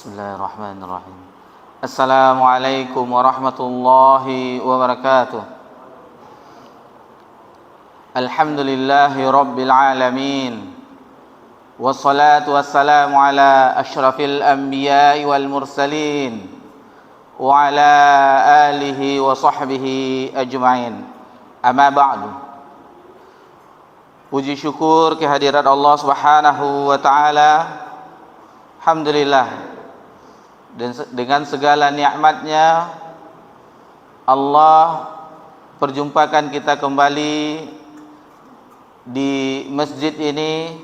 Bismillahirrahmanirrahim. Assalamualaikum warahmatullahi wabarakatuh. Alhamdulillahi rabbil alamin. Wassalatu wassalamu ala asyrafil anbiya'i wal mursalin wa ala alihi wa sahbihi ajma'in. Amma ba'du. Puji syukur kehadirat Allah Subhanahu wa taala. Alhamdulillah, dan dengan segala nikmatnya Allah perjumpakan kita kembali di masjid ini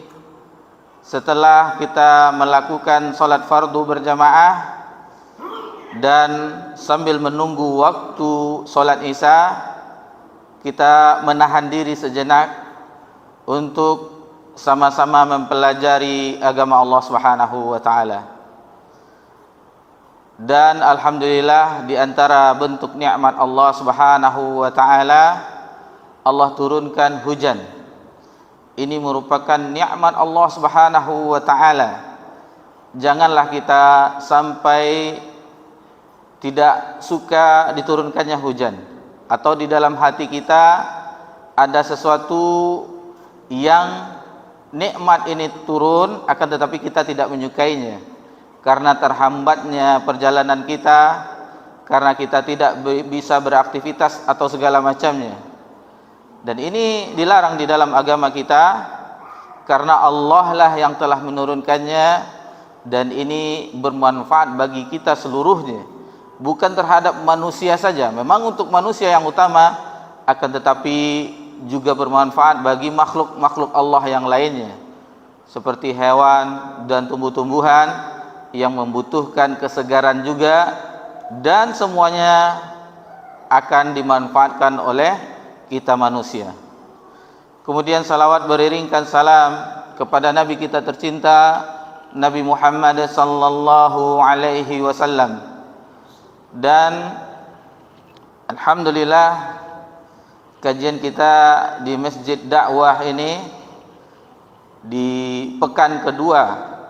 setelah kita melakukan salat fardu berjamaah dan sambil menunggu waktu salat isya kita menahan diri sejenak untuk sama-sama mempelajari agama Allah Subhanahu wa taala. Dan alhamdulillah, di antara bentuk nikmat Allah Subhanahu wa taala, Allah turunkan hujan. Ini merupakan nikmat Allah Subhanahu wa taala. Janganlah kita sampai tidak suka diturunkannya hujan, atau di dalam hati kita ada sesuatu yang nikmat ini turun akan tetapi kita tidak menyukainya karena terhambatnya perjalanan kita, karena kita tidak bisa beraktivitas atau segala macamnya. Dan ini dilarang di dalam agama kita karena Allah lah yang telah menurunkannya, dan ini bermanfaat bagi kita seluruhnya, bukan terhadap manusia saja. Memang untuk manusia yang utama, akan tetapi juga bermanfaat bagi makhluk-makhluk Allah yang lainnya, seperti hewan dan tumbuh-tumbuhan yang membutuhkan kesegaran juga, dan semuanya akan dimanfaatkan oleh kita manusia. Kemudian salawat beriringkan salam kepada Nabi kita tercinta, Nabi Muhammad sallallahu alaihi wasallam. Dan alhamdulillah, kajian kita di Masjid Dakwah ini di pekan kedua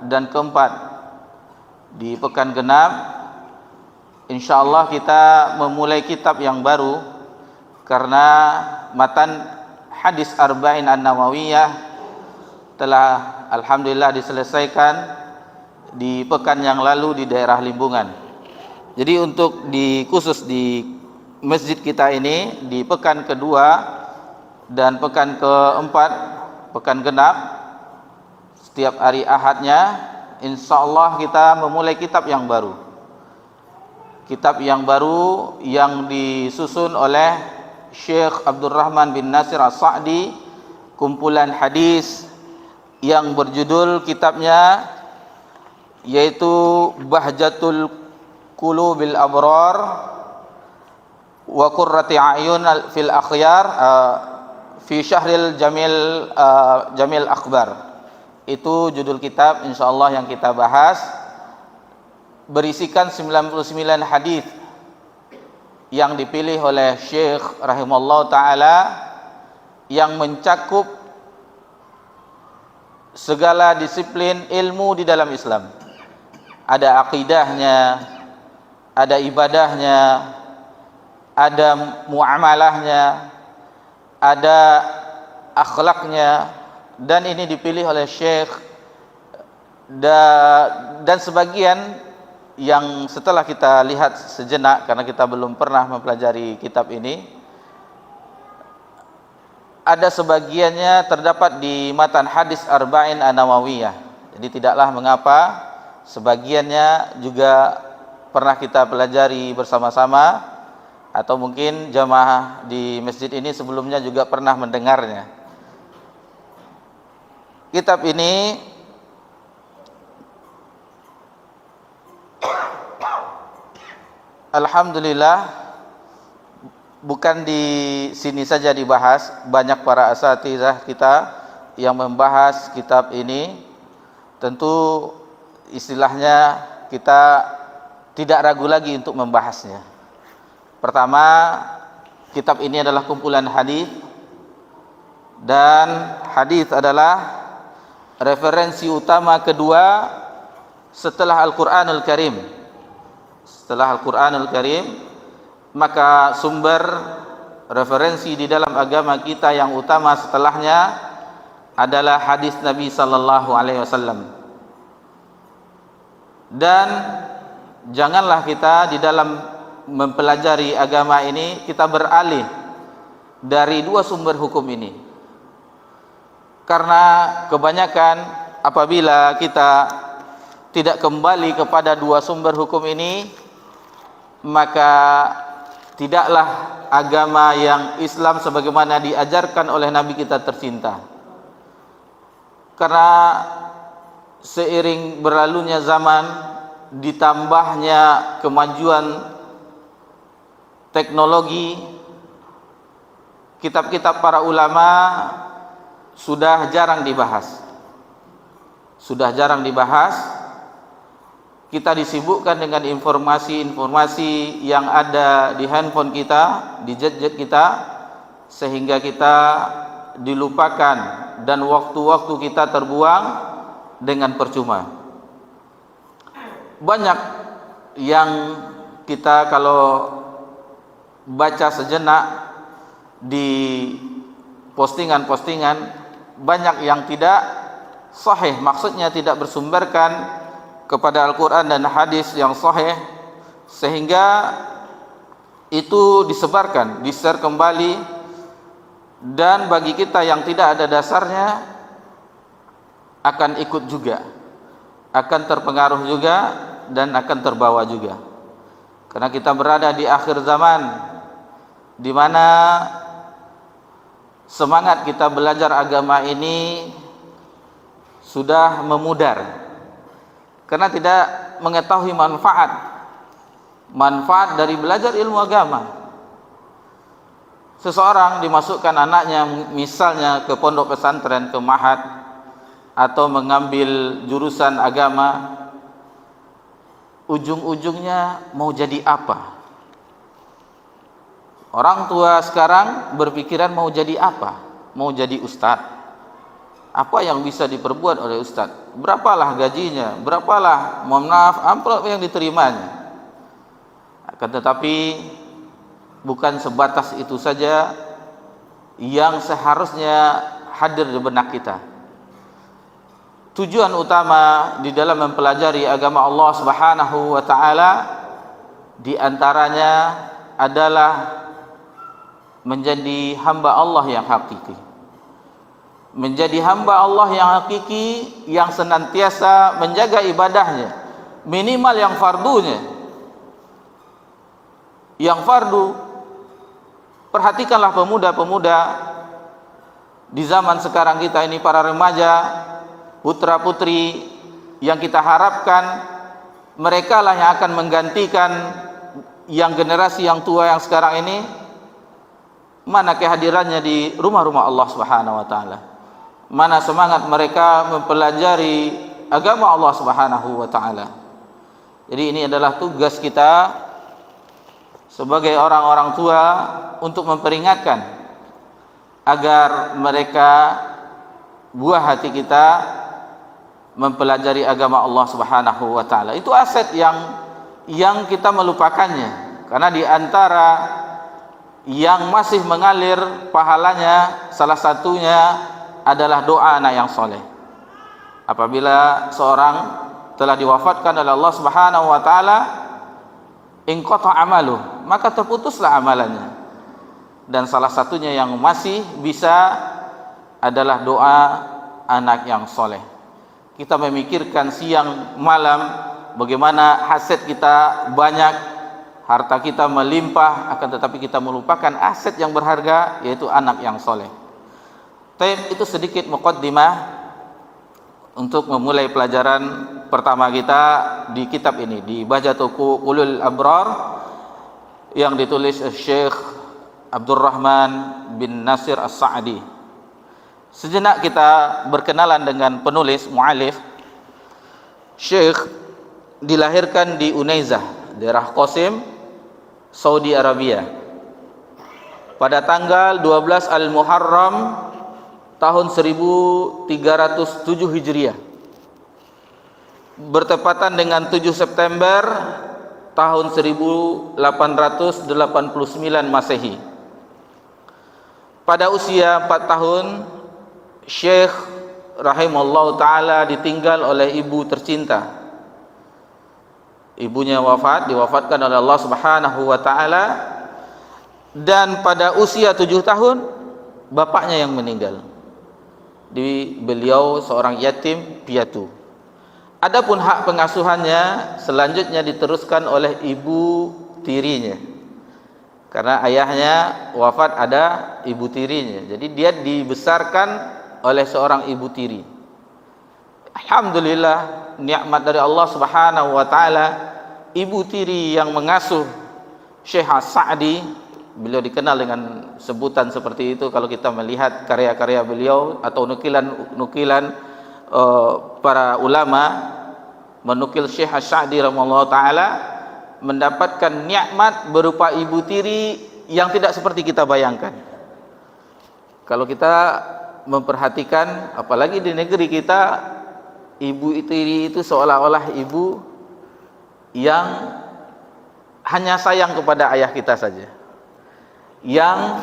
dan keempat, di pekan genap, insyaallah kita memulai kitab yang baru, karena matan hadis Arba'in An-Nawawiyah telah alhamdulillah diselesaikan di pekan yang lalu di daerah Limbungan. Jadi untuk khusus di masjid kita ini di pekan kedua dan pekan keempat, pekan genap, setiap hari Ahadnya insyaallah kita memulai kitab yang baru. Kitab yang baru yang disusun oleh Syekh Abdurrahman bin Nasir As-Sa'di, kumpulan hadis yang berjudul kitabnya yaitu Bahjatul Qulubil Abrar wa qurrati a'yun fil akhyar fi syahril jamil akhbar. Itu judul kitab insyaallah yang kita bahas, berisikan 99 hadis yang dipilih oleh Syekh rahimallahu taala, yang mencakup segala disiplin ilmu di dalam Islam. Ada akidahnya, ada ibadahnya, ada muamalahnya, ada akhlaknya, dan ini dipilih oleh Syekh dan sebagian yang setelah kita lihat sejenak, karena kita belum pernah mempelajari kitab ini, ada sebagiannya terdapat di matan hadis Arba'in An-Nawawiyah. Jadi tidaklah mengapa sebagiannya juga pernah kita pelajari bersama-sama, atau mungkin jamaah di masjid ini sebelumnya juga pernah mendengarnya. Kitab ini alhamdulillah bukan di sini saja dibahas, banyak para asatizah kita yang membahas kitab ini. Tentu istilahnya kita tidak ragu lagi untuk membahasnya. Pertama, kitab ini adalah kumpulan hadis, dan hadis adalah referensi utama kedua setelah Al-Qur'anul Karim. Setelah Al-Qur'anul Karim, maka sumber referensi di dalam agama kita yang utama setelahnya adalah hadis Nabi sallallahu alaihi wasallam. Dan janganlah kita di dalam mempelajari agama ini kita beralih dari dua sumber hukum ini. Karena kebanyakan apabila kita tidak kembali kepada dua sumber hukum ini, maka tidaklah agama yang Islam sebagaimana diajarkan oleh Nabi kita tercinta. Karena seiring berlalunya zaman, ditambahnya kemajuan teknologi, kitab-kitab para ulama sudah jarang dibahas. Sudah jarang dibahas. Kita disibukkan dengan informasi-informasi yang ada di handphone kita, di gadget kita, sehingga kita dilupakan dan waktu-waktu kita terbuang dengan percuma. Banyak yang kita kalau baca sejenak di postingan-postingan, banyak yang tidak sahih, maksudnya tidak bersumberkan kepada Al-Quran dan hadis yang sahih, sehingga itu disebarkan, di-share kembali, dan bagi kita yang tidak ada dasarnya akan ikut juga, akan terpengaruh juga, dan akan terbawa juga. Karena kita berada di akhir zaman, di mana semangat kita belajar agama ini sudah memudar, karena tidak mengetahui manfaat dari belajar ilmu agama. Seseorang dimasukkan anaknya misalnya ke pondok pesantren, ke ma'had, atau mengambil jurusan agama, ujung-ujungnya mau jadi apa? Orang tua sekarang berpikiran mau jadi apa? Mau jadi ustadz. Apa yang bisa diperbuat oleh ustadz? Berapalah gajinya? Berapalah, mohon maaf, amplop yang diterimanya? Akan tetapi bukan sebatas itu saja yang seharusnya hadir di benak kita. Tujuan utama di dalam mempelajari agama Allah Subhanahu wa taala di antaranya adalah menjadi hamba Allah yang hakiki. Menjadi hamba Allah yang hakiki, yang senantiasa menjaga ibadahnya, minimal yang fardunya. Yang fardu, perhatikanlah pemuda-pemuda di zaman sekarang kita ini, para remaja, putra-putri yang kita harapkan mereka lah yang akan menggantikan yang generasi yang tua yang sekarang ini. Mana kehadirannya di rumah-rumah Allah Subhanahu wa taala? Mana semangat mereka mempelajari agama Allah Subhanahu wa taala? Jadi ini adalah tugas kita sebagai orang-orang tua untuk memperingatkan agar mereka, buah hati kita, mempelajari agama Allah Subhanahu wa taala. Itu aset yang kita melupakannya, karena di antara yang masih mengalir pahalanya salah satunya adalah doa anak yang soleh. Apabila seorang telah diwafatkan oleh Allah Subhanahu wa taala, inqata amaluh, maka terputuslah amalannya. Dan salah satunya yang masih bisa adalah doa anak yang soleh. Kita memikirkan siang malam bagaimana hasil kita banyak, harta kita melimpah, akan tetapi kita melupakan aset yang berharga, yaitu anak yang soleh. Itu sedikit muqaddimah untuk memulai pelajaran pertama kita di kitab ini, di Bahjatul Qulul Abrar, yang ditulis Syekh Abdurrahman bin Nasir As-Sa'di. Sejenak kita berkenalan dengan penulis, mu'alif. Syekh dilahirkan di Unaizah, daerah Qasim, Saudi Arabia, pada tanggal 12 Al-Muharram tahun 1307 Hijriah. bertepatan dengan 7 September tahun 1889 Masehi. Pada usia 4 tahun, Syekh rahimallahu taala ditinggal oleh ibu tercinta. Ibunya diwafatkan oleh Allah Subhanahu wa taala, dan pada usia 7 tahun bapaknya yang meninggal. Beliau seorang yatim piatu. Adapun hak pengasuhannya selanjutnya diteruskan oleh ibu tirinya. Karena ayahnya wafat, ada ibu tirinya. Jadi dia dibesarkan oleh seorang ibu tiri. Alhamdulillah, nikmat dari Allah Subhanahu wa taala, ibu tiri yang mengasuh Syekh As-Sa'di. Beliau dikenal dengan sebutan seperti itu kalau kita melihat karya-karya beliau atau nukilan para ulama menukil Syekh As-Sa'di rahimahullah taala, mendapatkan nikmat berupa ibu tiri yang tidak seperti kita bayangkan. Kalau kita memperhatikan, apalagi di negeri kita, ibu tiri itu seolah-olah ibu yang hanya sayang kepada ayah kita saja, yang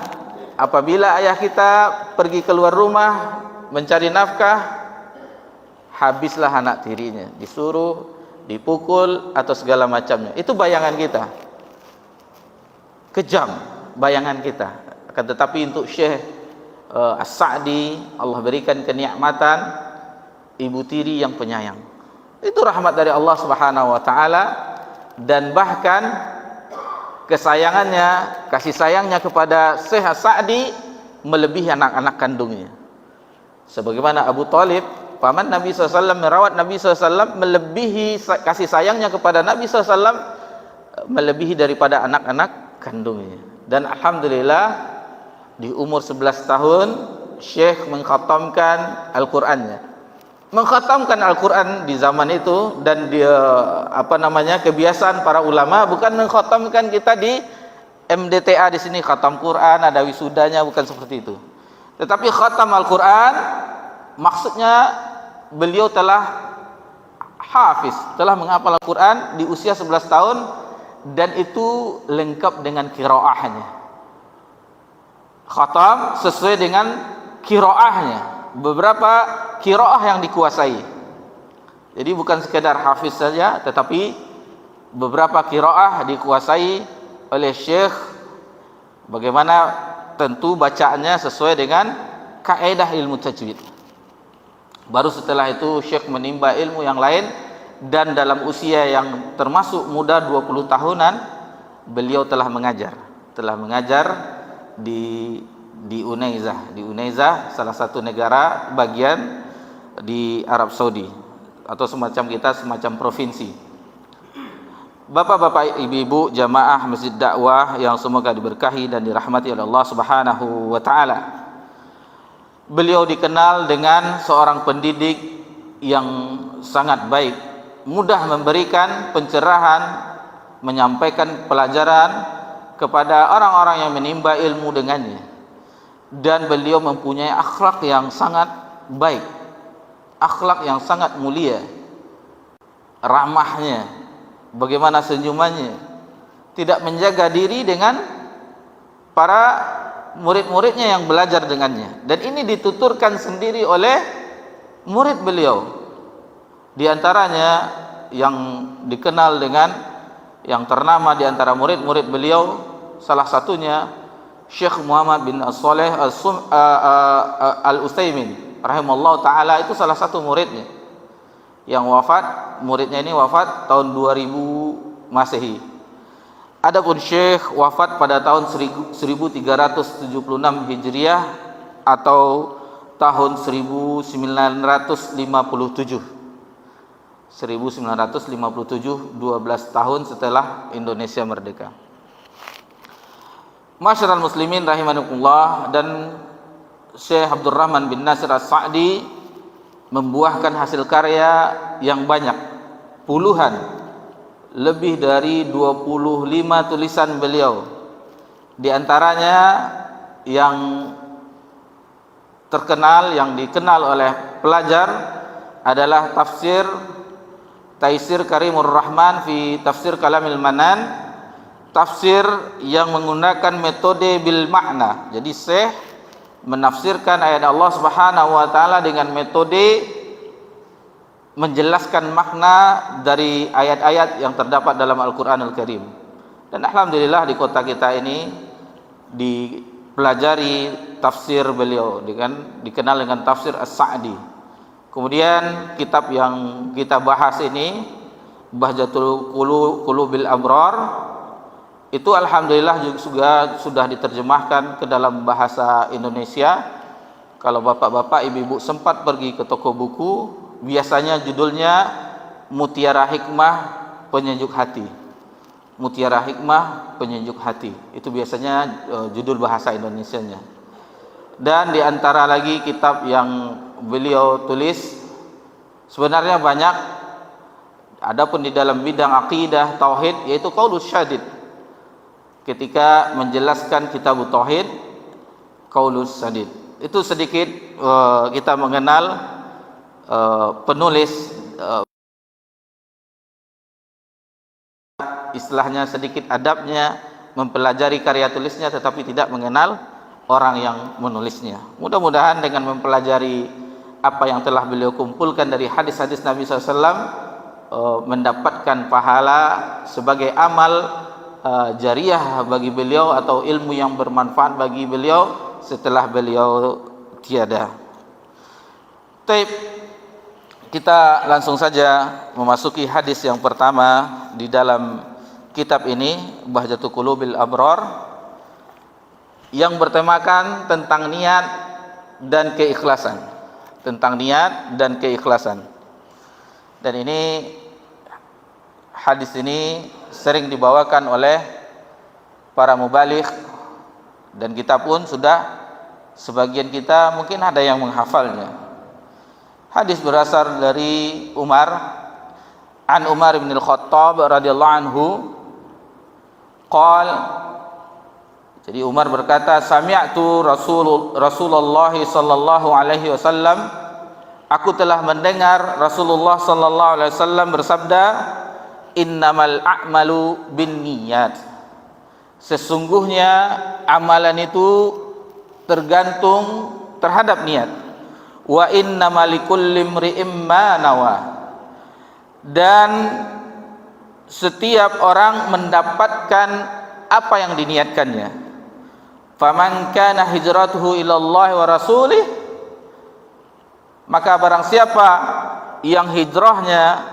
apabila ayah kita pergi keluar rumah mencari nafkah, habislah anak tirinya, disuruh, dipukul atau segala macamnya. Itu bayangan kita, kejam bayangan kita. Akan tetapi untuk Syekh As-Sa'di, Allah berikan kenikmatan ibu tiri yang penyayang. Itu rahmat dari Allah Subhanahu wa taala, dan bahkan kesayangannya, kasih sayangnya kepada Syekh As-Sa'di melebihi anak-anak kandungnya. Sebagaimana Abu Thalib, paman Nabi SAW, merawat Nabi SAW, melebihi kasih sayangnya kepada Nabi SAW melebihi daripada anak-anak kandungnya. Dan alhamdulillah di umur 11 tahun Syekh mengkhatamkan Al-Qur'annya. Mengkhatamkan Al-Quran di zaman itu, dan dia kebiasaan para ulama bukan mengkhatamkan kita di MDTA di sini khatam Quran ada wisudanya, bukan seperti itu. Tetapi khatam Al-Quran maksudnya beliau telah hafiz, telah menghafal Al-Quran di usia 11 tahun, dan itu lengkap dengan qiraahnya. Khatam sesuai dengan qiraahnya, beberapa qiraah yang dikuasai. Jadi bukan sekedar hafiz saja, tetapi beberapa qiraah dikuasai oleh Syekh. Bagaimana? Tentu bacaannya sesuai dengan kaidah ilmu tajwid. Baru setelah itu Syekh menimba ilmu yang lain, dan dalam usia yang termasuk muda 20 tahunan beliau telah mengajar di Unaizah, salah satu negara bagian di Arab Saudi, atau semacam provinsi. Bapak-bapak, ibu-ibu, jamaah Masjid Dakwah yang semoga diberkahi dan dirahmati oleh Allah Subhanahu wa taala. Beliau dikenal dengan seorang pendidik yang sangat baik, mudah memberikan pencerahan, menyampaikan pelajaran kepada orang-orang yang menimba ilmu dengannya. Dan beliau mempunyai akhlak yang sangat baik, akhlak yang sangat mulia, ramahnya, bagaimana senyumannya, tidak menjaga diri dengan para murid-muridnya yang belajar dengannya. Dan ini dituturkan sendiri oleh murid beliau. Di antaranya yang dikenal dengan, yang ternama di antara murid-murid beliau, salah satunya Syekh Muhammad bin As-Saleh Al-Utsaimin rahimahullah ta'ala. Itu salah satu muridnya yang wafat. Muridnya ini wafat tahun 2000 Masehi. Adapun Syekh wafat pada tahun 1376 Hijriah atau tahun 1957. 12 tahun setelah Indonesia merdeka. Masyarul muslimin rahimakumullah, dan Syekh Abdurrahman bin Nasir As-Sa'di membuahkan hasil karya yang banyak, puluhan, lebih dari 25 tulisan beliau. Di antaranya yang terkenal, yang dikenal oleh pelajar adalah tafsir Taisir Karimur Rahman fi Tafsir Kalamil Manan, tafsir yang menggunakan metode bil makna. Jadi Syekh menafsirkan ayat Allah Subhanahu wa taala dengan metode menjelaskan makna dari ayat-ayat yang terdapat dalam Al-Qur'anul Karim. Dan alhamdulillah di kota kita ini dipelajari tafsir beliau dikenal dengan tafsir As-Sa'di. Kemudian kitab yang kita bahas ini Bahjatul Qulubil Abrar itu alhamdulillah juga sudah diterjemahkan ke dalam bahasa Indonesia. Kalau bapak-bapak, ibu-ibu sempat pergi ke toko buku, biasanya judulnya Mutiara Hikmah Penyejuk Hati. Mutiara Hikmah Penyejuk Hati. Itu biasanya judul bahasa Indonesianya. Dan di antara lagi kitab yang beliau tulis sebenarnya banyak, adapun di dalam bidang akidah tauhid yaitu Qaulus Syadid. Ketika menjelaskan kitab tauhid Qaulus Syadid. Itu sedikit kita mengenal penulis, istilahnya sedikit adabnya mempelajari karya tulisnya tetapi tidak mengenal orang yang menulisnya. Mudah-mudahan dengan mempelajari apa yang telah beliau kumpulkan dari hadis-hadis Nabi SAW mendapatkan pahala sebagai amal jariah bagi beliau atau ilmu yang bermanfaat bagi beliau setelah beliau tiada. Baik, kita langsung saja memasuki hadis yang pertama di dalam kitab ini Bahjatul Qulubil Abrar yang bertemakan tentang niat dan keikhlasan. Tentang niat dan keikhlasan. Dan ini hadis ini sering dibawakan oleh para mubaligh dan kita pun sudah sebagian kita mungkin ada yang menghafalnya. Hadis berasal dari Umar bin Al-Khattab radhiyallahu anhu qala. Jadi Umar berkata, sami'tu Rasulullah sallallahu alaihi wasallam, aku telah mendengar Rasulullah sallallahu alaihi wasallam bersabda, innamal a'malu binniyat. Sesungguhnya amalan itu tergantung terhadap niat. Wa innamal likulli imri'in ma nawa. Dan setiap orang mendapatkan apa yang diniatkannya. Faman kana hijratuhu ilallah wa rasulih, maka barang siapa yang hijrahnya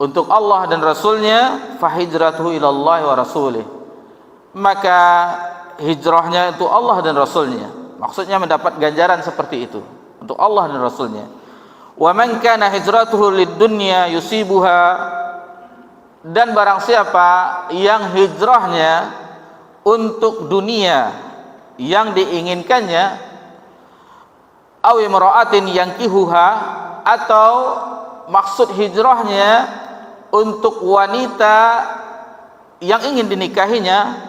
untuk Allah dan Rasulnya, fahijratuhu ilallah wa rasulih, maka hijrahnya untuk Allah dan Rasulnya. Maksudnya mendapat ganjaran seperti itu untuk Allah dan Rasulnya. Wa man kana hijratuhu lid-dunya yusibuha, dan barang siapa yang hijrahnya untuk dunia yang diinginkannya, aw imra'atin yankihuha, atau maksud hijrahnya untuk wanita yang ingin dinikahinya,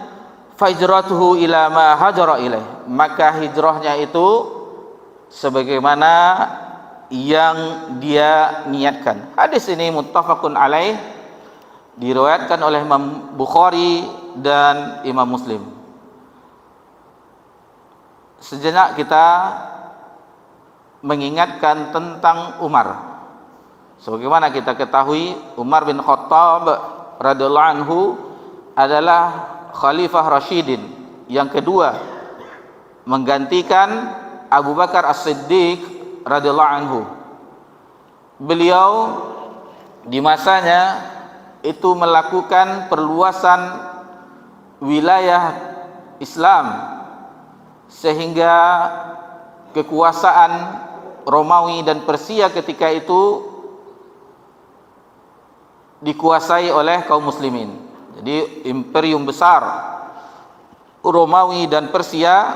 fahijratuhu ila ma hajara ilaih, maka hijrahnya itu sebagaimana yang dia niatkan. Hadis ini muttafaqun alaih, diriwayatkan oleh Imam Bukhari dan Imam Muslim. Sejenak kita mengingatkan tentang Umar. Sebagaimana kita ketahui, Umar bin Khattab radhiyallahu anhu adalah Khalifah Rasyidin yang kedua, menggantikan Abu Bakar As-Siddiq radhiyallahu anhu. Beliau di masanya itu melakukan perluasan wilayah Islam sehingga kekuasaan Romawi dan Persia ketika itu dikuasai oleh kaum muslimin. Jadi imperium besar Romawi dan Persia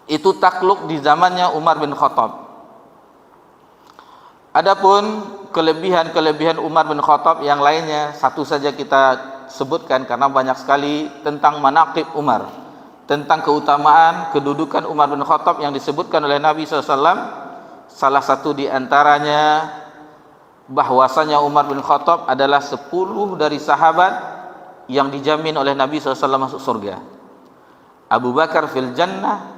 itu takluk di zamannya Umar bin Khattab. Adapun kelebihan-kelebihan Umar bin Khattab yang lainnya satu saja kita sebutkan karena banyak sekali tentang manaqib Umar, tentang keutamaan kedudukan Umar bin Khattab yang disebutkan oleh Nabi SAW. Salah satu di antaranya bahwasanya Umar bin Khattab adalah 10 dari sahabat yang dijamin oleh Nabi SAW masuk surga. Abu Bakar fil jannah,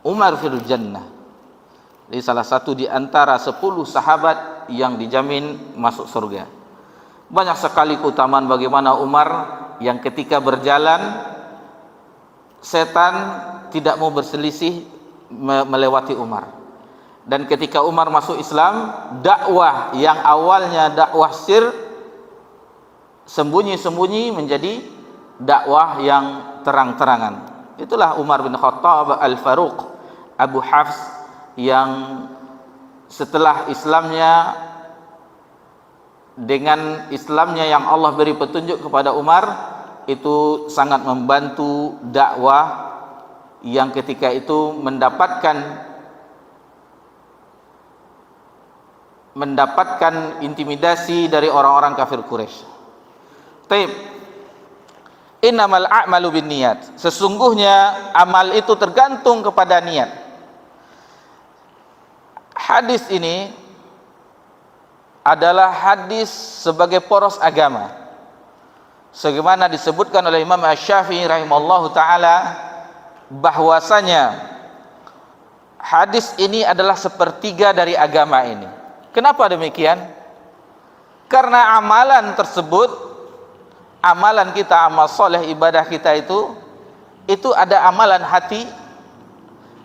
Umar fil jannah. Jadi salah satu di antara 10 sahabat yang dijamin masuk surga. Banyak sekali keutamaan bagaimana Umar yang ketika berjalan setan tidak mau berselisih melewati Umar. Dan ketika Umar masuk Islam, dakwah yang awalnya dakwah sir sembunyi-sembunyi menjadi dakwah yang terang-terangan. Itulah Umar bin Khattab Al-Faruq Abu Hafs yang setelah Islamnya, dengan Islamnya yang Allah beri petunjuk kepada Umar, itu sangat membantu dakwah yang ketika itu mendapatkan intimidasi dari orang-orang kafir Quraisy. Taib. Innamal a'malu binniyat. Sesungguhnya amal itu tergantung kepada niat. Hadis ini adalah hadis sebagai poros agama. Sebagaimana disebutkan oleh Imam Asy-Syafi'i rahimallahu taala bahwasanya hadis ini adalah sepertiga dari agama ini. Kenapa demikian? Karena amalan tersebut, amalan kita, amal soleh, ibadah kita itu ada amalan hati,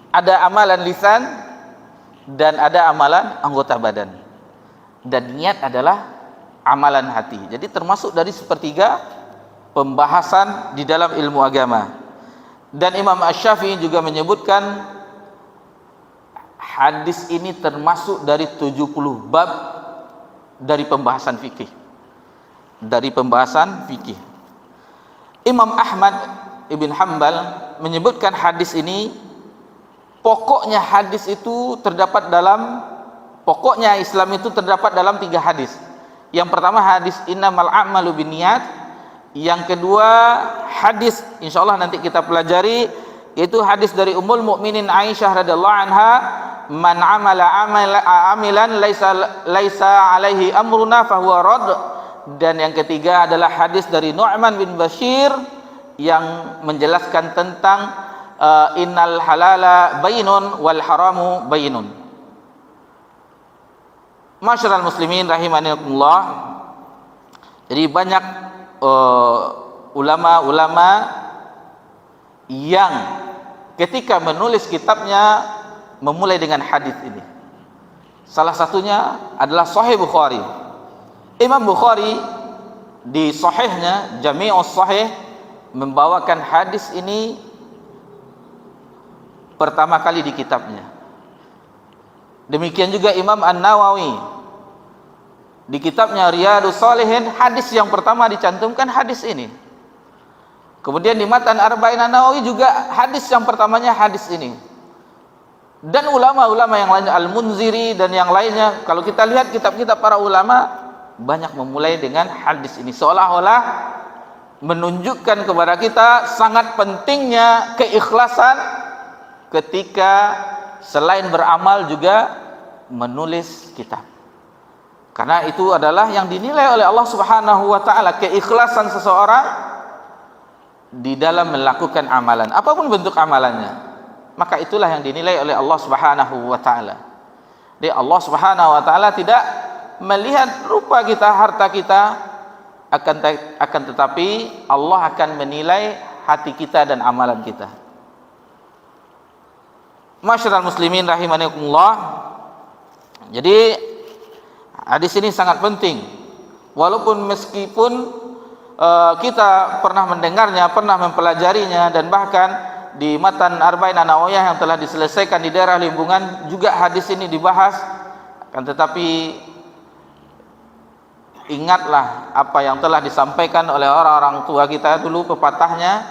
ada amalan lisan, dan ada amalan anggota badan. Dan niat adalah amalan hati. Jadi termasuk dari sepertiga pembahasan di dalam ilmu agama. Dan Imam Asy-Syafi'i juga menyebutkan hadis ini termasuk dari 70 bab dari pembahasan fikih. Dari pembahasan fikih. Imam Ahmad Ibn Hanbal menyebutkan hadis ini, pokoknya hadis itu terdapat dalam, pokoknya Islam itu terdapat dalam 3 hadis. Yang pertama hadis innamal a'malu binniyat. Yang kedua hadis, insyaallah nanti kita pelajari, yaitu hadis dari Ummul Mukminin Aisyah radhiyallahu anha, man amala amilan laisa alaihi amruna fahuwa rad. Dan yang ketiga adalah hadis dari Nu'man bin Bashir yang menjelaskan tentang innal halala bainun wal haramu bainun. Masyarul muslimin rahimanillah. Jadi banyak ulama-ulama yang ketika menulis kitabnya memulai dengan hadis ini. Salah satunya adalah Sahih Bukhari. Imam Bukhari di sahihnya Jami'us Sahih membawakan hadis ini pertama kali di kitabnya. Demikian juga Imam An-Nawawi di kitabnya Riyadhus Shalihin, hadis yang pertama dicantumkan hadis ini. Kemudian di Matan Arba'in An-Nawawi juga hadis yang pertamanya hadis ini. Dan ulama-ulama yang lainnya, Al-Munziri dan yang lainnya, kalau kita lihat kitab-kitab para ulama banyak memulai dengan hadis ini, seolah-olah menunjukkan kepada kita sangat pentingnya keikhlasan ketika selain beramal juga menulis kitab. Karena itu adalah yang dinilai oleh Allah Subhanahu wa taala, keikhlasan seseorang di dalam melakukan amalan, apapun bentuk amalannya. Maka itulah yang dinilai oleh Allah Subhanahu wa taala. Jadi Allah Subhanahu wa taala tidak melihat rupa kita, harta kita, akan tetapi Allah akan menilai hati kita dan amalan kita. Masyarul muslimin rahimanillah. Jadi hadis ini sangat penting. Walaupun meskipun kita pernah mendengarnya, pernah mempelajarinya, dan bahkan di Matan Arba'in An-Nawawiyah yang telah diselesaikan di daerah Limbungan juga hadis ini dibahas, akan tetapi ingatlah apa yang telah disampaikan oleh orang-orang tua kita dulu, pepatahnya,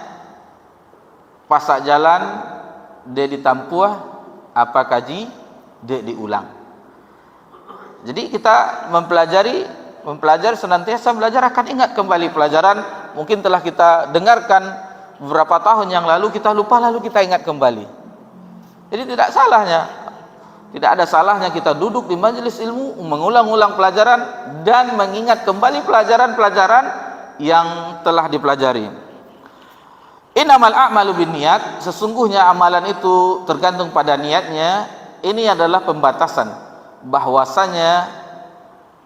pasak jalan de ditampuah, apa kaji de diulang. Jadi kita mempelajari senantiasa belajar, akan ingat kembali pelajaran mungkin telah kita dengarkan beberapa tahun yang lalu, kita lupa, lalu kita ingat kembali. Jadi tidak salahnya Tidak ada salahnya kita duduk di majelis ilmu, mengulang-ulang pelajaran dan mengingat kembali pelajaran-pelajaran yang telah dipelajari. Innamal a'malu binniyat, sesungguhnya amalan itu tergantung pada niatnya. Ini adalah pembatasan bahwasanya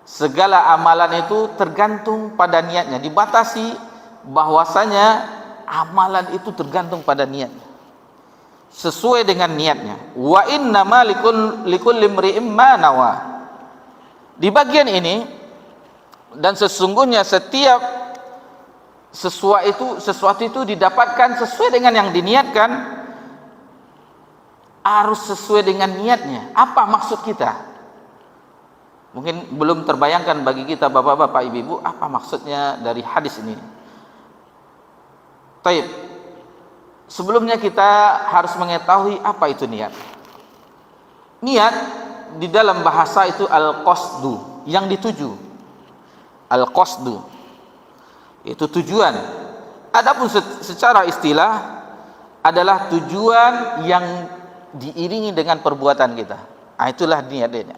segala amalan itu tergantung pada niatnya. Dibatasi bahwasanya amalan itu tergantung pada niatnya, sesuai dengan niatnya. Wa innama likulli imri'in ma nawa. Di bagian ini, dan sesungguhnya setiap sesuatu itu didapatkan sesuai dengan yang diniatkan, harus sesuai dengan niatnya. Apa maksud kita? Mungkin belum terbayangkan bagi kita bapak-bapak, ibu-ibu, apa maksudnya dari hadis ini. Taib. Sebelumnya kita harus mengetahui apa itu niat. Niat di dalam bahasa itu al-qasdu, yang dituju. Al-qasdu itu tujuan. Adapun secara istilah adalah tujuan yang diiringi dengan perbuatan kita. Itulah niatnya.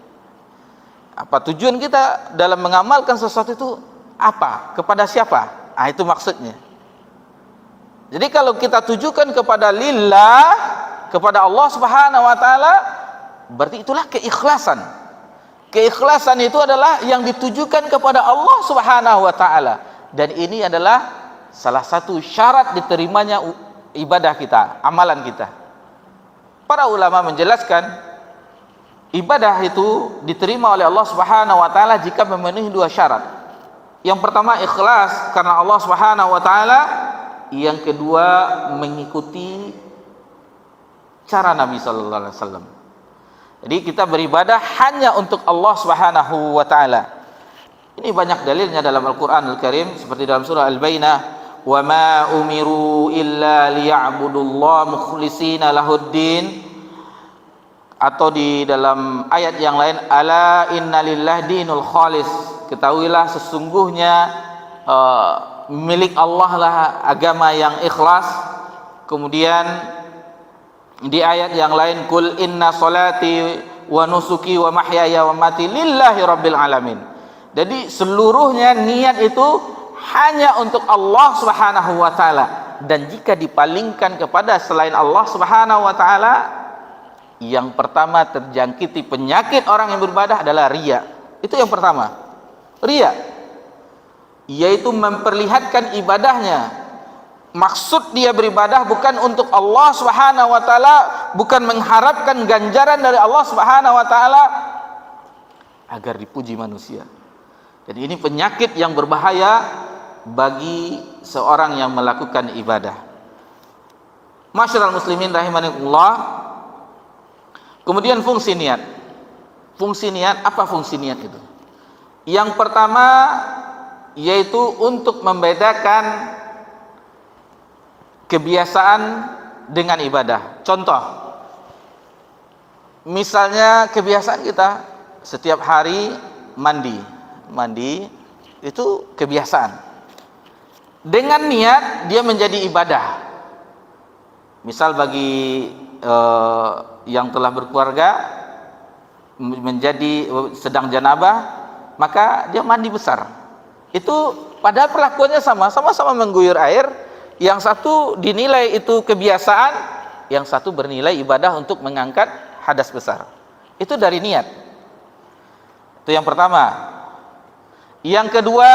Apa tujuan kita dalam mengamalkan sesuatu itu? Apa? Kepada siapa? Itu maksudnya. Jadi kalau kita tujukan kepada lillah, kepada Allah Subhanahu wa taala, berarti itulah keikhlasan. Keikhlasan itu adalah yang ditujukan kepada Allah Subhanahu wa taala. Dan ini adalah salah satu syarat diterimanya ibadah kita, amalan kita. Para ulama menjelaskan, ibadah itu diterima oleh Allah Subhanahu wa taala jika memenuhi dua syarat. Yang pertama ikhlas karena Allah Subhanahu wa taala, yang kedua mengikuti cara Nabi sallallahu alaihi wasallam. Jadi kita beribadah hanya untuk Allah Subhanahu wa taala. Ini banyak dalilnya dalam Al-Qur'an Al-Karim, seperti dalam surah Al-Bayyinah, wa ma umiru illa liya'budullaha mukhlishina lahuddin, atau di dalam ayat yang lain, ala innalillahi dinul khalis, ketahuilah sesungguhnya milik Allah lah agama yang ikhlas. Kemudian di ayat yang lain, kul inna salati wa nusuki wa mahyaya wa mati lillahi rabbil alamin. Jadi seluruhnya niat itu hanya untuk Allah Subhanahu wa taala, dan jika dipalingkan kepada selain Allah Subhanahu wa taala, yang pertama terjangkiti penyakit orang yang beribadah adalah riya. Itu yang pertama, riya, yaitu memperlihatkan ibadahnya. Maksud dia beribadah bukan untuk Allah Subhanahu wa taala, bukan mengharapkan ganjaran dari Allah Subhanahu wa taala agar dipuji manusia. Jadi ini penyakit yang berbahaya bagi seorang yang melakukan ibadah. Masyarul muslimin rahimakumullah. Kemudian fungsi niat. Fungsi niat, apa fungsi niat itu? Yang pertama yaitu untuk membedakan kebiasaan dengan ibadah. Contoh, misalnya kebiasaan kita setiap hari mandi itu kebiasaan. Dengan niat dia menjadi ibadah. Misal bagi yang telah berkeluarga menjadi sedang janabah, maka dia mandi besar. Itu padahal perlakuannya sama-sama mengguyur air. Yang satu dinilai itu kebiasaan, yang satu bernilai ibadah untuk mengangkat hadas besar. Itu dari niat. Itu yang pertama. Yang kedua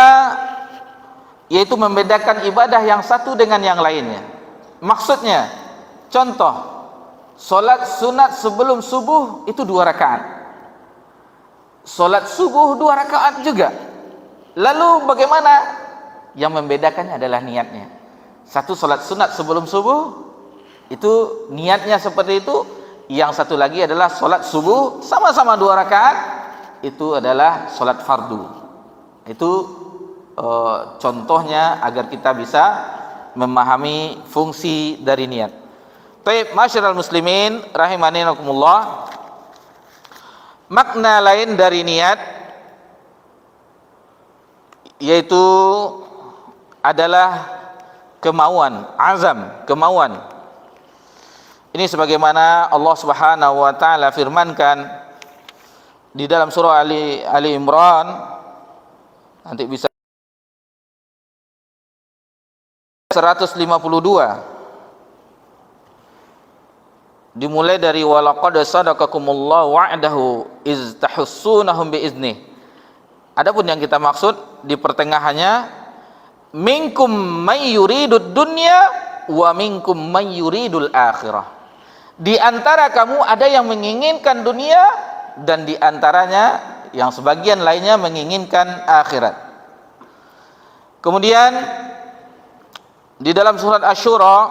yaitu membedakan ibadah yang satu dengan yang lainnya. Maksudnya, contoh, solat sunat sebelum subuh itu 2 rakaat. Solat subuh 2 rakaat juga. Lalu bagaimana? Yang membedakannya adalah niatnya. Satu solat sunat sebelum subuh, itu niatnya seperti itu. Yang satu lagi adalah solat subuh sama-sama 2 rakaat, itu adalah solat fardu. Itu contohnya agar kita bisa memahami fungsi dari niat. Baik, masyarul muslimin rahimani rahimakumullah. Makna lain dari niat yaitu adalah kemauan, azam, kemauan. Ini sebagaimana Allah Subhanahu wa taala firmankan di dalam surah Ali Imran, nanti bisa 152, dimulai dari walaqad sadaqakumullahu wa'dahu iz tahussunahum biiznih. Adapun yang kita maksud di pertengahannya, minkum may yuridud dunya wa minkum may yuridul akhirah. Di antara kamu ada yang menginginkan dunia, dan di antaranya yang sebagian lainnya menginginkan akhirat. Kemudian di dalam surat Asy-Syura,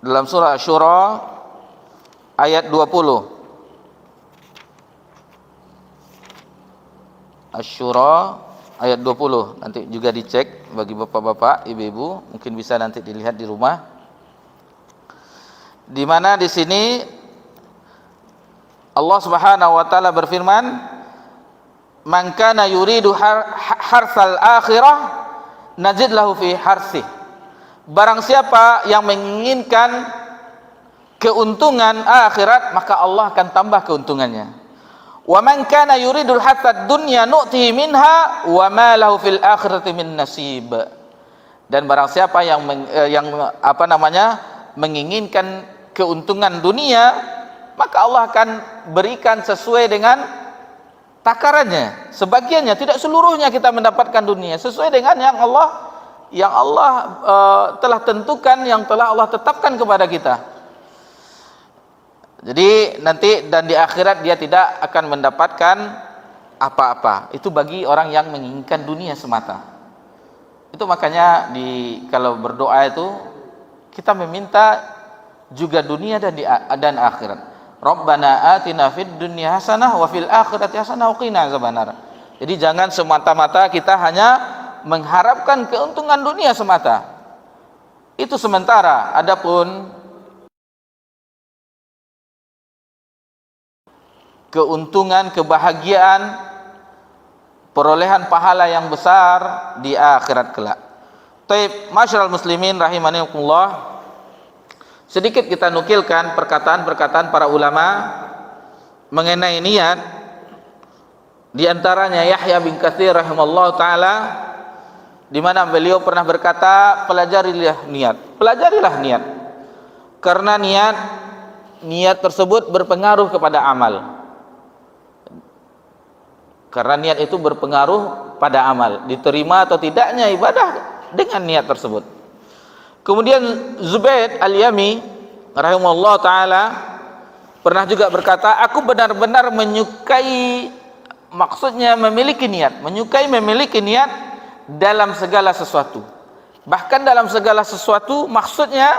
dalam surah Asy-Syura ayat 20, Asy-Syura ayat 20, nanti juga dicek bagi bapak-bapak, ibu-ibu, mungkin bisa nanti dilihat di rumah. Di mana di sini Allah Subhanahu wa taala berfirman, "Man kana yuridu harsal akhirah nazid lahu fi harsih." Barang siapa yang menginginkan keuntungan akhirat, maka Allah akan tambah keuntungannya. Wa man kana yuridul hatsad dunya nu'tihi minha wa ma lahu fil akhirati min nasib. Dan barang siapa yang menginginkan keuntungan dunia, maka Allah akan berikan sesuai dengan takarannya. Sebagiannya, tidak seluruhnya kita mendapatkan dunia, sesuai dengan yang Allah telah tentukan, yang telah Allah tetapkan kepada kita. Jadi nanti dan di akhirat dia tidak akan mendapatkan apa-apa. Itu bagi orang yang menginginkan dunia semata. Itu makanya kalau berdoa itu kita meminta juga dunia dan akhirat. Rabbana atina fid dunya hasanah wa fil akhirati hasanah wa qina azabannar. Jadi jangan semata-mata kita hanya mengharapkan keuntungan dunia semata. Itu sementara. Adapun keuntungan, kebahagiaan, perolehan pahala yang besar di akhirat kelak. Taib, masyarul muslimin rahimanillah. Sedikit kita nukilkan perkataan-perkataan para ulama mengenai niat. Di antaranya Yahya bin Katsir rahimallahu taala, di mana beliau pernah berkata, pelajarilah niat. Karena niat tersebut berpengaruh kepada amal. Karena niat itu berpengaruh pada amal, diterima atau tidaknya ibadah dengan niat tersebut. Kemudian Zubayd Al-Yami rahimahullah ta'ala pernah juga berkata, aku benar-benar menyukai, maksudnya memiliki niat dalam segala sesuatu. Bahkan dalam segala sesuatu maksudnya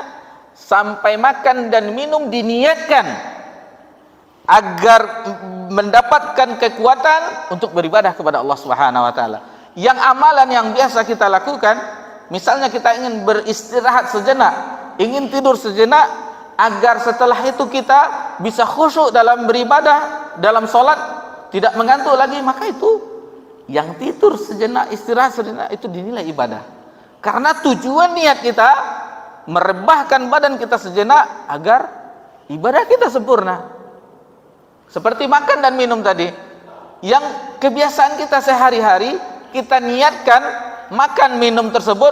sampai makan dan minum diniatkan agar mendapatkan kekuatan untuk beribadah kepada Allah Subhanahu wa taala. Yang amalan yang biasa kita lakukan, misalnya kita ingin beristirahat sejenak, ingin tidur sejenak, agar setelah itu kita bisa khusyuk dalam beribadah, dalam sholat, tidak mengantuk lagi, maka itu yang tidur sejenak, istirahat sejenak, itu dinilai ibadah. Karena tujuan niat kita merebahkan badan kita sejenak agar ibadah kita sempurna. Seperti makan dan minum tadi, yang kebiasaan kita sehari-hari, kita niatkan makan minum tersebut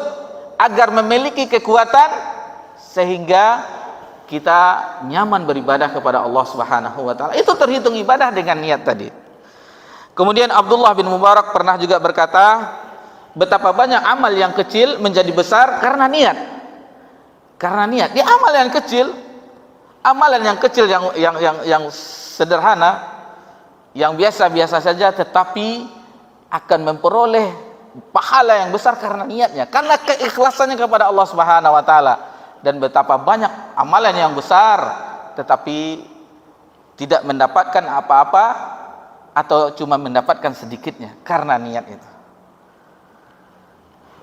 agar memiliki kekuatan sehingga kita nyaman beribadah kepada Allah Subhanahu wa taala. Itu terhitung ibadah dengan niat tadi. Kemudian Abdullah bin Mubarak pernah juga berkata, betapa banyak amal yang kecil menjadi besar karena niat. Karena niat. Di amalan yang kecil yang sederhana, yang biasa-biasa saja, tetapi akan memperoleh pahala yang besar karena niatnya, karena keikhlasannya kepada Allah Subhanahu wa taala. Dan betapa banyak amalan yang besar tetapi tidak mendapatkan apa-apa atau cuma mendapatkan sedikitnya karena niat itu.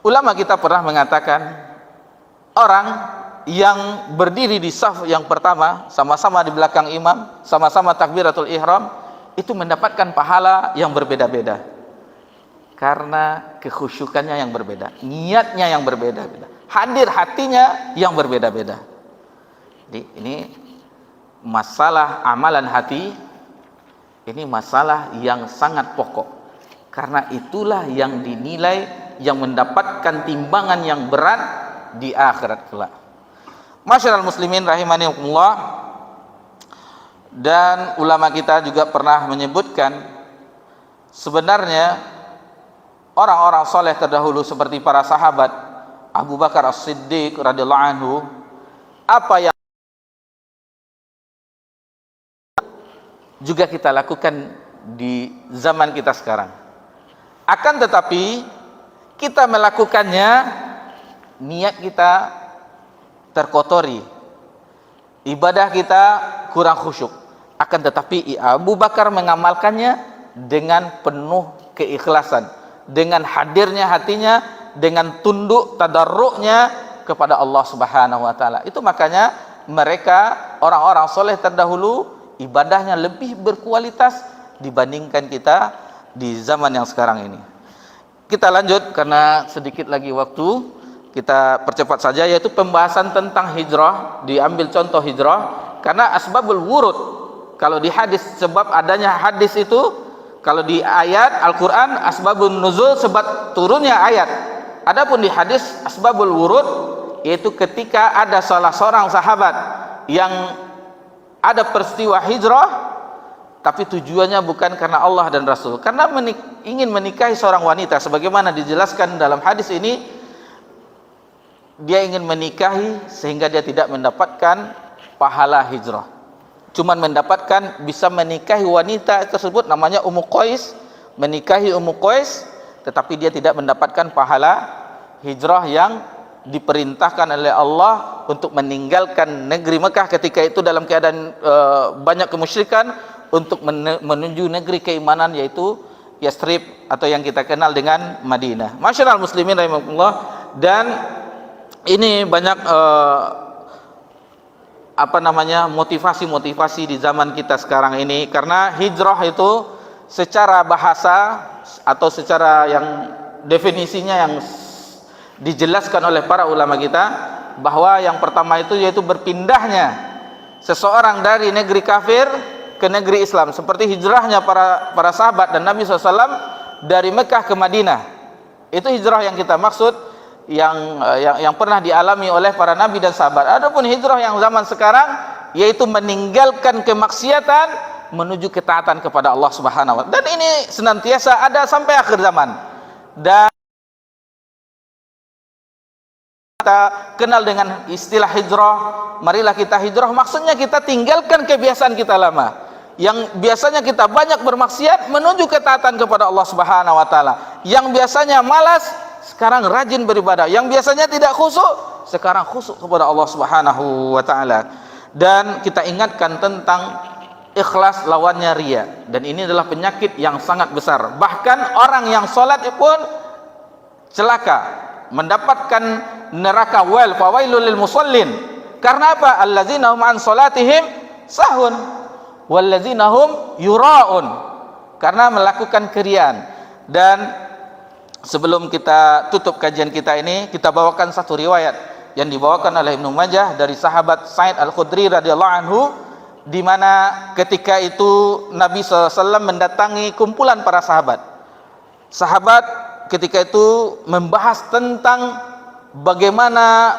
Ulama kita pernah mengatakan, orang yang berdiri di saf yang pertama, sama-sama di belakang imam, sama-sama takbiratul ihram, itu mendapatkan pahala yang berbeda-beda karena kekhusyukannya yang berbeda, niatnya yang berbeda-beda. hadir hatinya yang berbeda-beda. Jadi ini masalah amalan hati, ini masalah yang sangat pokok. Karena itulah yang dinilai, yang mendapatkan timbangan yang berat di akhirat kelak. Masyaallah muslimin rahimanillah. Dan ulama kita juga pernah menyebutkan, sebenarnya orang-orang soleh terdahulu seperti para sahabat Abu Bakar As-Siddiq radhiyallahu anhu, apa yang juga kita lakukan di zaman kita sekarang. Akan tetapi kita melakukannya, niat kita terkotori, ibadah kita kurang khusyuk. Akan tetapi Abu Bakar mengamalkannya dengan penuh keikhlasan, dengan hadirnya hatinya, dengan tunduk tadarruknya kepada Allah Subhanahu wa taala. Itu makanya mereka orang-orang soleh terdahulu ibadahnya lebih berkualitas dibandingkan kita di zaman yang sekarang ini. Kita lanjut karena sedikit lagi waktu, kita percepat saja, yaitu pembahasan tentang hijrah. Diambil contoh hijrah karena asbabul wurud. Kalau di hadis, sebab adanya hadis itu, kalau di ayat Al-Quran asbabun nuzul, sebab turunnya ayat. Adapun di hadis asbabul wurud, yaitu ketika ada salah seorang sahabat yang ada peristiwa hijrah, tapi tujuannya bukan karena Allah dan Rasul, karena ingin menikahi seorang wanita. Sebagaimana dijelaskan dalam hadis ini, dia ingin menikahi sehingga dia tidak mendapatkan pahala hijrah, cuman mendapatkan bisa menikahi wanita tersebut, namanya Ummu Qais, menikahi Ummu Qais, tetapi dia tidak mendapatkan pahala hijrah yang diperintahkan oleh Allah untuk meninggalkan negeri Mekah ketika itu dalam keadaan banyak kemusyrikan, untuk menuju negeri keimanan, yaitu Yathrib atau yang kita kenal dengan Madinah. Masyaallah muslimin rahimakumullah. Dan ini banyak motivasi-motivasi di zaman kita sekarang ini, karena hijrah itu secara bahasa atau secara yang definisinya yang dijelaskan oleh para ulama kita, bahwa yang pertama itu yaitu berpindahnya seseorang dari negeri kafir ke negeri Islam, seperti hijrahnya para sahabat dan Nabi SAW dari Mekah ke Madinah. Itu hijrah yang kita maksud, yang pernah dialami oleh para nabi dan sahabat. Adapun hijrah yang zaman sekarang, yaitu meninggalkan kemaksiatan menuju ketaatan kepada Allah Subhanahu wa taala. Dan ini senantiasa ada sampai akhir zaman. Dan kita kenal dengan istilah hijrah. Marilah kita hijrah, maksudnya kita tinggalkan kebiasaan kita lama, yang biasanya kita banyak bermaksiat, menuju ketaatan kepada Allah Subhanahu wa taala. Yang biasanya malas, sekarang rajin beribadah. Yang biasanya tidak khusyuk, sekarang khusyuk kepada Allah Subhanahu wa taala. Dan kita ingatkan tentang ikhlas lawannya riya, dan ini adalah penyakit yang sangat besar. Bahkan orang yang salat pun celaka, mendapatkan neraka fawailul lil musallin. Karena apa? Allazina hum an salatihim sahun wallazina hum yuraun, karena melakukan keriaan. Dan sebelum kita tutup kajian kita ini, kita bawakan satu riwayat yang dibawakan oleh Ibnu Majah dari sahabat Sa'id Al-Khudri radhiyallahu anhu, di mana ketika itu Nabi SAW mendatangi kumpulan para sahabat. Sahabat ketika itu membahas tentang bagaimana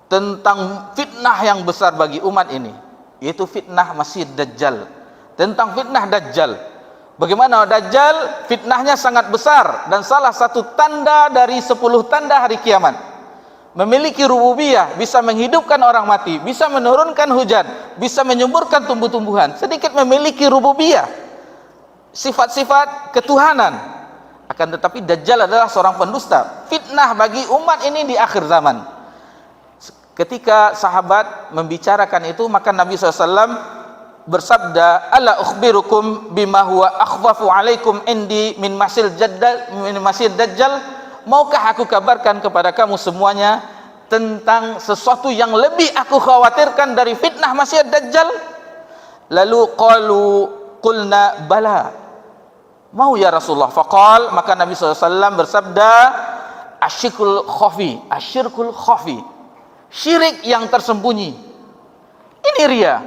tentang fitnah yang besar bagi umat ini, yaitu fitnah Masih Dajjal. Tentang fitnah Dajjal, bagaimana Dajjal fitnahnya sangat besar, dan salah satu tanda dari 10 tanda hari kiamat, memiliki rububiyah, bisa menghidupkan orang mati, bisa menurunkan hujan, bisa menyuburkan tumbuh-tumbuhan. Sedikit memiliki rububiyah, sifat-sifat ketuhanan. Akan tetapi Dajjal adalah seorang pendusta, fitnah bagi umat ini di akhir zaman. Ketika sahabat membicarakan itu, maka Nabi SAW bersabda, "Ala ukhbirukum bima huwa akhwafu alaikum indi min masil dajjal." Maukah aku kabarkan kepada kamu semuanya tentang sesuatu yang lebih aku khawatirkan dari fitnah Masih Dajjal? Lalu qulna bala. Mau ya Rasulullah. Faqal, maka Nabi SAW bersabda, asyirkul khafi, syirik yang tersembunyi. Ini ria.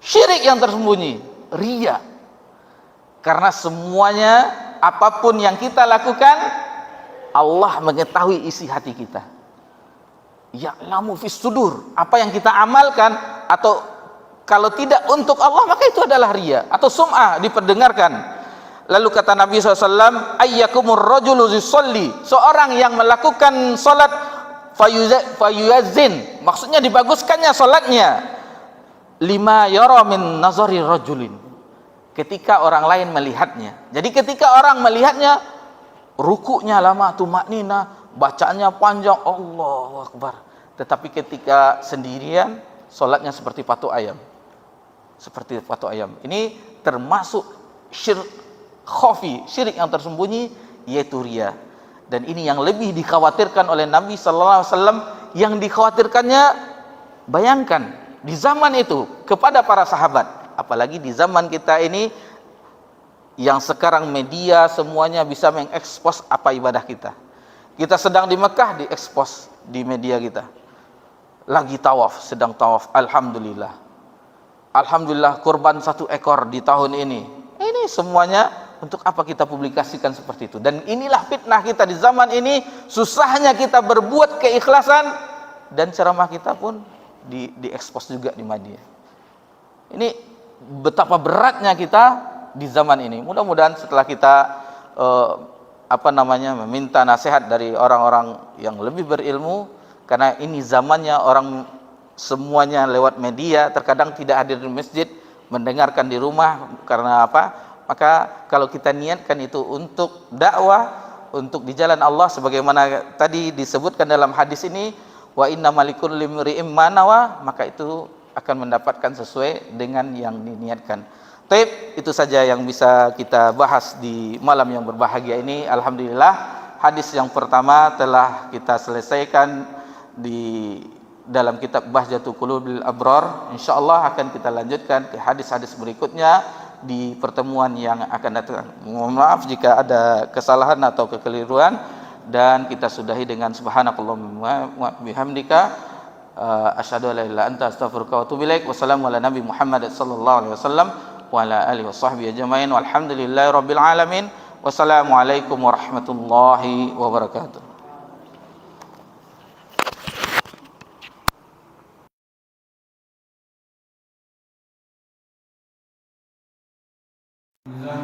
Syirik yang tersembunyi, ria. Karena semuanya, apapun yang kita lakukan, Allah mengetahui isi hati kita. Ya'lamu fis sudur, apa yang kita amalkan atau kalau tidak untuk Allah, maka itu adalah ria atau sum'ah, diperdengarkan. Lalu kata Nabi SAW, ayyakumur rajulu yusolli, seorang yang melakukan salat fayuyazzin, maksudnya dibaguskannya salatnya, lima yara min nazari rajulin, ketika orang lain melihatnya. Jadi ketika orang melihatnya, rukuknya lama, tumaknina, bacaannya panjang, Allahu Akbar. Tetapi ketika sendirian, salatnya seperti patok ayam. Seperti patok ayam. Ini termasuk syirik khafi, syirik yang tersembunyi, yaitu riya. Dan ini yang lebih dikhawatirkan oleh Nabi sallallahu alaihi wasallam. Yang dikhawatirkannya, bayangkan di zaman itu kepada para sahabat, apalagi di zaman kita ini yang sekarang media semuanya bisa mengekspos apa ibadah kita. Kita sedang di Mekah, diekspos di media kita. Lagi tawaf, sedang tawaf, alhamdulillah. Alhamdulillah kurban 1 ekor di tahun ini. Ini semuanya untuk apa kita publikasikan seperti itu? Dan inilah fitnah kita di zaman ini. Susahnya kita berbuat keikhlasan, dan ceramah kita pun diekspos juga di media. Ini betapa beratnya kita di zaman ini. Mudah-mudahan setelah kita meminta nasihat dari orang-orang yang lebih berilmu, karena ini zamannya orang semuanya lewat media, terkadang tidak hadir di masjid, mendengarkan di rumah. Karena apa? Maka kalau kita niatkan itu untuk dakwah, untuk di jalan Allah, sebagaimana tadi disebutkan dalam hadis ini, wa inna malikul limri'im manawa, maka itu akan mendapatkan sesuai dengan yang diniatkan. Taib, itu saja yang bisa kita bahas di malam yang berbahagia ini. Alhamdulillah, hadis yang pertama telah kita selesaikan di dalam kitab Bahjatul Qulubil Abrar. Insyaallah akan kita lanjutkan ke hadis-hadis berikutnya di pertemuan yang akan datang. Mohon maaf jika ada kesalahan atau kekeliruan, dan kita sudahi dengan subhanakallahumma wa bihamdika asyhadu an la ilaha illa anta astaghfiruka wa atubu ilaik. Wassalamu ala nabi Muhammad sallallahu alaihi wasallam wa ala alihi washabbihi ajmain walhamdulillahi rabbil alamin. Wassalamualaikum warahmatullahi wabarakatuh. Bismillah.